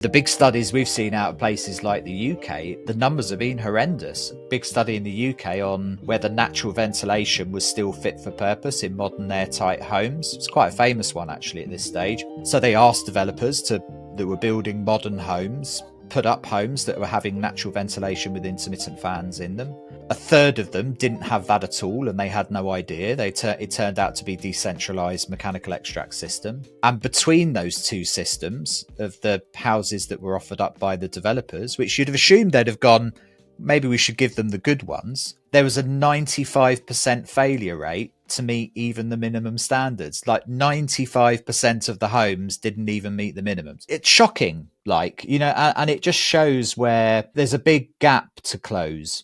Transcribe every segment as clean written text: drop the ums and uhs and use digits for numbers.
The big studies we've seen out of places like the UK, the numbers have been horrendous. Big study in the UK on whether natural ventilation was still fit for purpose in modern airtight homes. It's quite a famous one actually at this stage. So they asked developers that were building modern homes, put up homes that were having natural ventilation with intermittent fans in them. A third of them didn't have that at all, and they had no idea. It turned out to be decentralized mechanical extract system. And between those two systems of the houses that were offered up by the developers, which you'd have assumed they'd have gone, maybe we should give them the good ones, there was a 95% failure rate to meet even the minimum standards. Like 95% of the homes didn't even meet the minimums. It's shocking, and it just shows where there's a big gap to close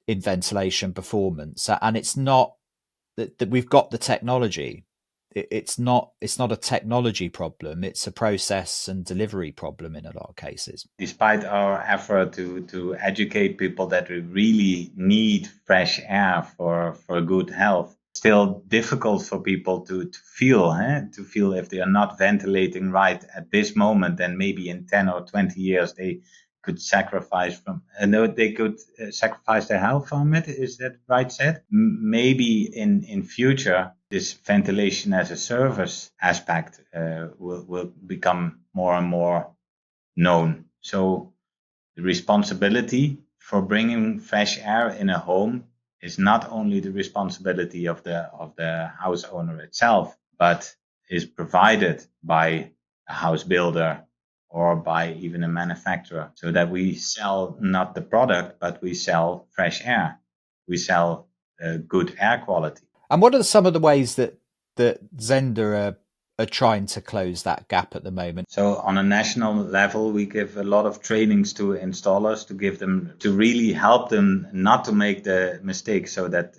in ventilation performance. And it's not that we've got the technology. It's not a technology problem. It's a process and delivery problem in a lot of cases. Despite our effort to educate people that we really need fresh air for good health, still difficult for people to feel if they are not ventilating right at this moment, then maybe in 10 or 20 years they could sacrifice sacrifice their health from it. Is that right said? Maybe in future, this ventilation as a service aspect will become more and more known. So the responsibility for bringing fresh air in a home is not only the responsibility of the house owner itself, but is provided by a house builder or by even a manufacturer, so that we sell not the product, but we sell fresh air. We sell good air quality. And what are some of the ways that Zehnder are trying to close that gap at the moment? So on a national level, we give a lot of trainings to installers to really help them not to make the mistake, so that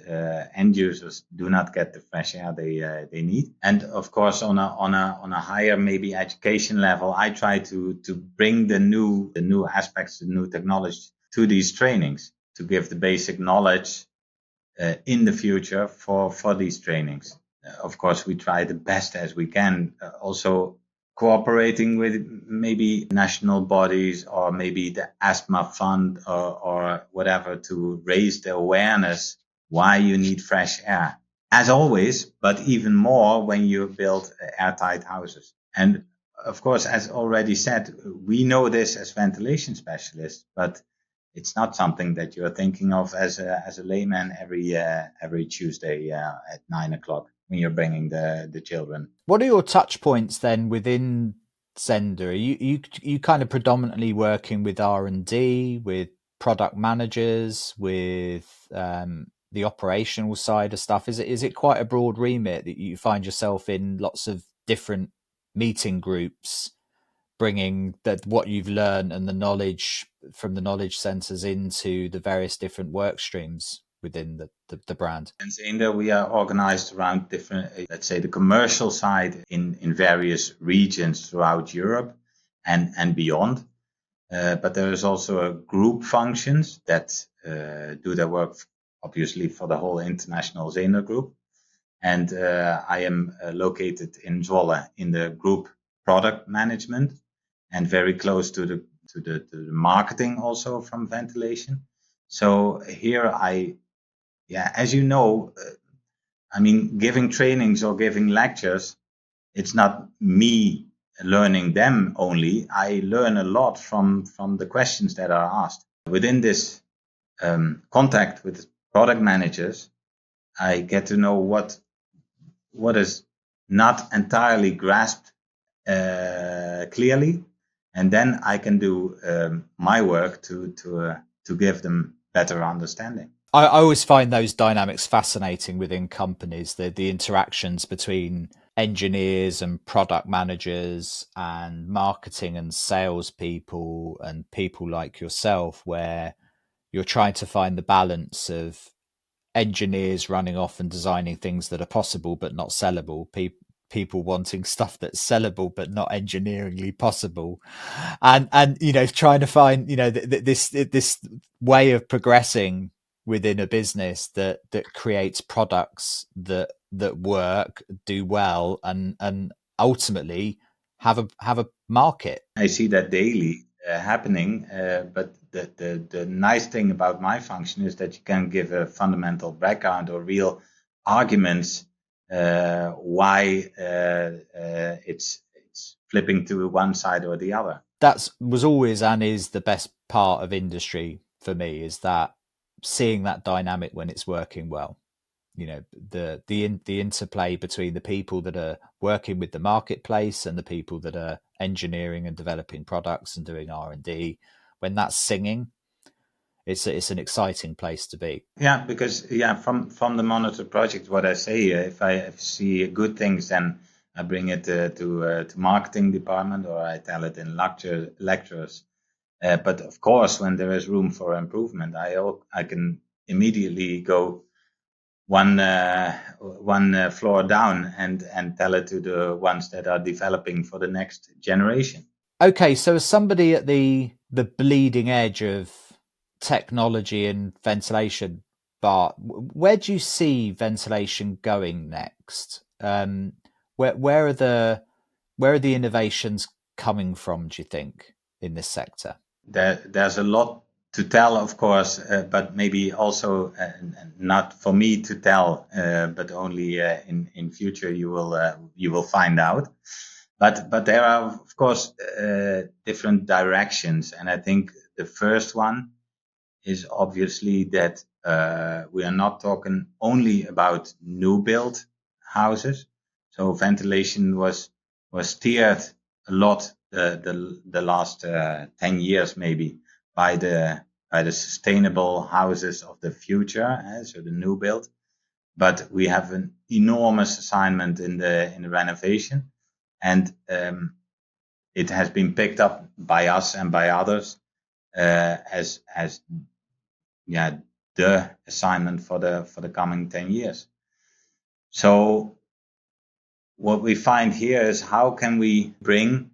end users do not get the fresh air they need. And of course, on a higher maybe education level, I try to bring the new aspects, the new technology to these trainings, to give the basic knowledge in the future for these trainings. Of course, we try the best as we can, also cooperating with maybe national bodies or maybe the asthma fund or whatever, to raise the awareness why you need fresh air. As always, but even more when you build airtight houses. And of course, as already said, we know this as ventilation specialists, but it's not something that you're thinking of as a layman every Tuesday at 9 o'clock when you're bringing the children. What are your touch points then within Zehnder? Are you kind of predominantly working with R&D, with product managers, with the operational side of stuff? Is it quite a broad remit that you find yourself in lots of different meeting groups, bringing what you've learned and the knowledge from the knowledge centers into the various different work streams within the brand? And Zehnder, we are organized around different, let's say, the commercial side in various regions throughout Europe and beyond. But there is also a group functions that do their work, obviously, for the whole international Zehnder group. And I am located in Zwolle in the group product management, and very close to the marketing also from ventilation. So here as you know, giving trainings or giving lectures, it's not me learning them only. I learn a lot from the questions that are asked. Within this contact with product managers, I get to know what is not entirely grasped clearly, and then I can do my work to give them better understanding. I always find those dynamics fascinating within companies, the interactions between engineers and product managers and marketing and sales people and people like yourself, where you're trying to find the balance of engineers running off and designing things that are possible but not sellable, people wanting stuff that's sellable but not engineeringly possible, and trying to find this way of progressing within a business that creates products that work, do well, and ultimately have a market. I see that daily happening, but the nice thing about my function is that you can give a fundamental background or real arguments why it's flipping to one side or the other. That was always and is the best part of industry for me, is that seeing that dynamic when it's working well. You know, the interplay between the people that are working with the marketplace and the people that are engineering and developing products and doing R&D. When that's singing, it's an exciting place to be. Yeah, because from the monitor project, what I say, if I see good things, then I bring it to marketing department, or I tell it in lectures. But of course, when there is room for improvement, I can immediately go one floor down and tell it to the ones that are developing for the next generation. Okay, so as somebody at the bleeding edge of technology and ventilation, Bart, where do you see ventilation going next? Where are the innovations coming from, do you think, in this sector? There's a lot to tell, of course, but maybe also not for me to tell, but only in future you will find out. But there are, of course, different directions, and I think the first one is obviously that we are not talking only about new build houses. So ventilation was steered a lot the last 10 years maybe by the sustainable houses of the future, so the new build. But we have an enormous assignment in the renovation, and it has been picked up by us and by others as the assignment for the coming 10 years. So what we find here is, how can we bring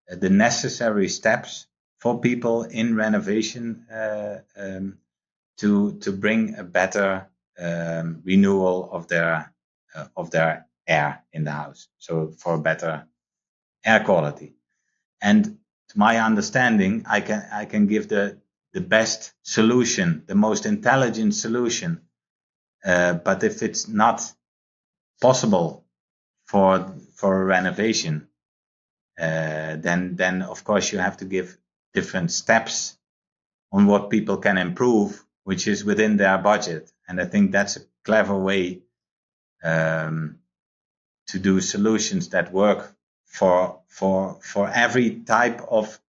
the necessary steps for people in renovation to bring a better renewal of their air in the house, so for better air quality. And to my understanding, I can give the best solution, the most intelligent solution. But if it's not possible for a renovation, then of course you have to give different steps on what people can improve, which is within their budget. And I think that's a clever way to do solutions that work for every type of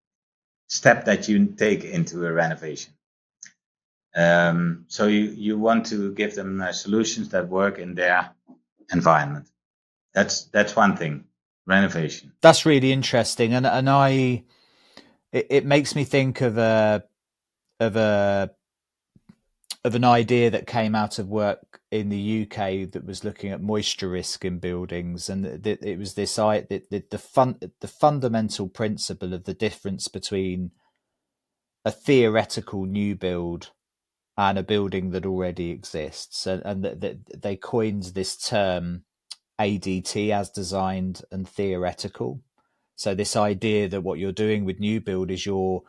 step that you take into a renovation. So you want to give them solutions that work in their environment. That's one thing. Renovation. That's really interesting, and it makes me think of an idea that came out of work in the UK that was looking at moisture risk in buildings, and it was this the fundamental principle of the difference between a theoretical new build and a building that already exists, and that they coined this term ADT, as designed, and theoretical. So this idea that what you're doing with new build is you're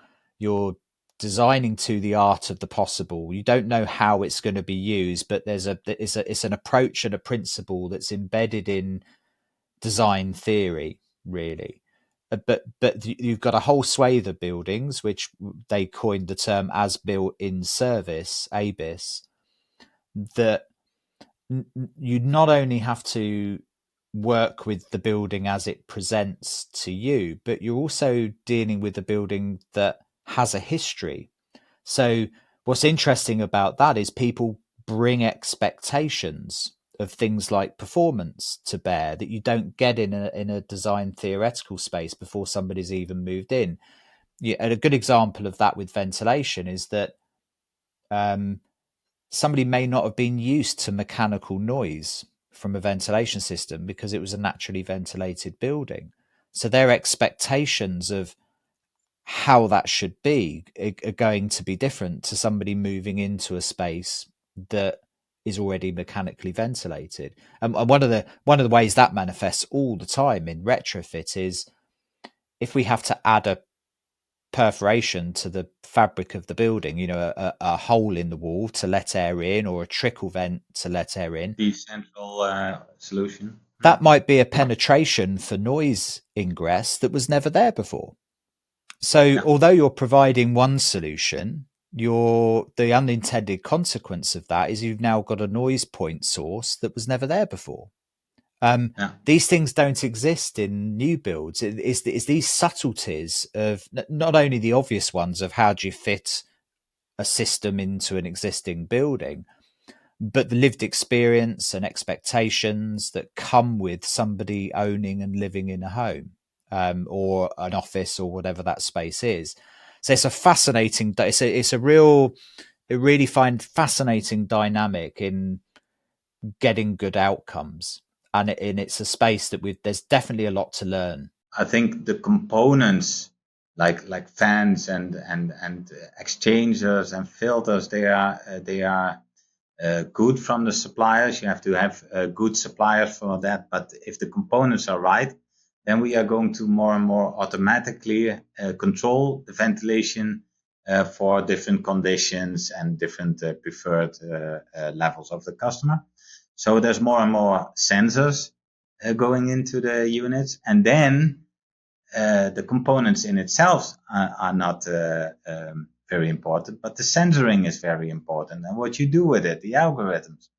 designing to the art of the possible. You don't know how it's going to be used, but it's an approach and a principle that's embedded in design theory, really. But you've got a whole swathe of buildings, which they coined the term as built in service, ABIS, that you not only have to work with the building as it presents to you, but you're also dealing with a building that has a history. So what's interesting about that is people bring expectations of things like performance to bear that you don't get in a design theoretical space before somebody's even moved in. Yeah, and a good example of that with ventilation is that somebody may not have been used to mechanical noise from a ventilation system because it was a naturally ventilated building. So their expectations of how that should be are going to be different to somebody moving into a space that is already mechanically ventilated. And one of the ways that manifests all the time in retrofit is if we have to add a perforation to the fabric of the building, a hole in the wall to let air in, or a trickle vent to let air in, the central solution. that might be a penetration for noise ingress that was never there before. So although you're providing one solution, the unintended consequence of that is you've now got a noise point source that was never there before. These things don't exist in new builds. It's these subtleties of not only the obvious ones of how do you fit a system into an existing building, but the lived experience and expectations that come with somebody owning and living in a home, or an office, or whatever that space is. So it's a fascinating, it's a really find fascinating dynamic in getting good outcomes. And it's a space that there's definitely a lot to learn. I think the components like fans and exchangers and filters, they are good from the suppliers. You have to have good suppliers for that. But if the components are right, then we are going to more and more automatically control the ventilation for different conditions and different preferred levels of the customer. So there's more and more sensors going into the units, and then the components in itself are not very important, but the sensoring is very important, and what you do with it, the algorithms.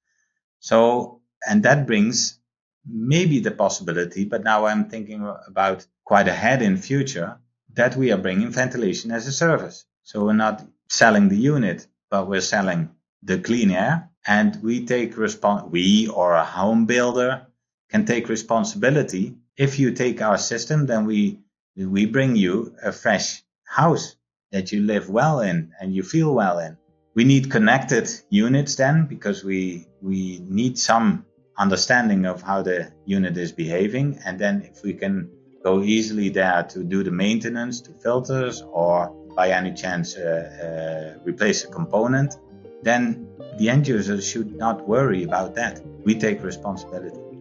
So, and that brings maybe the possibility, but now I'm thinking about quite ahead in future, that we are bringing ventilation as a service. So we're not selling the unit, but we're selling the clean air, and we or a home builder can take responsibility. If you take our system, then we bring you a fresh house that you live well in and you feel well in. We need connected units then, because we need some understanding of how the unit is behaving. And then if we can go easily there to do the maintenance to filters, or by any chance replace a component, then the end user should not worry about that. We take responsibility.